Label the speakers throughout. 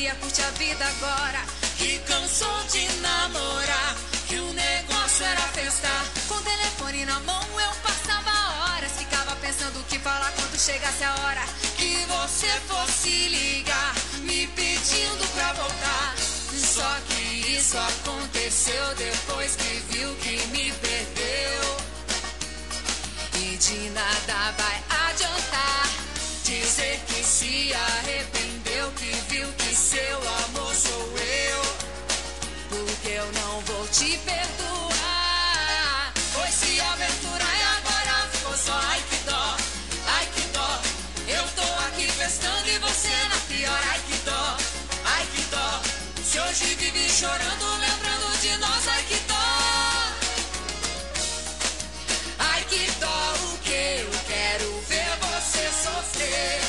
Speaker 1: queria curtir a vida agora, que cansou de namorar, que o negócio era festa. Com o telefone na mão eu passava horas, ficava pensando o que falar quando chegasse a hora que você fosse ligar, me pedindo pra voltar. Só que isso aconteceu depois que viu que me perdeu. E de nada vai adiantar dizer que se arrependeu, que viu que seu amor sou eu, porque eu não vou te perdoar. Foi se aventurar e agora ficou só. Ai que dó, ai que dó. Eu tô aqui festando e você na pior. Ai que dó, ai que dó. Se hoje vive chorando, lembrando de nós. Ai que dó, ai que dó. O que eu quero ver você sofrer.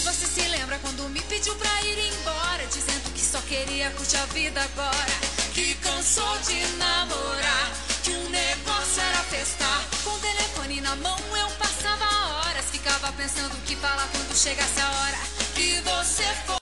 Speaker 1: Você se lembra quando me pediu pra ir embora, dizendo que só queria curtir a vida agora, que cansou de namorar, que o negócio era festar. Com o telefone na mão eu passava horas, ficava pensando o que falar quando chegasse a hora que você for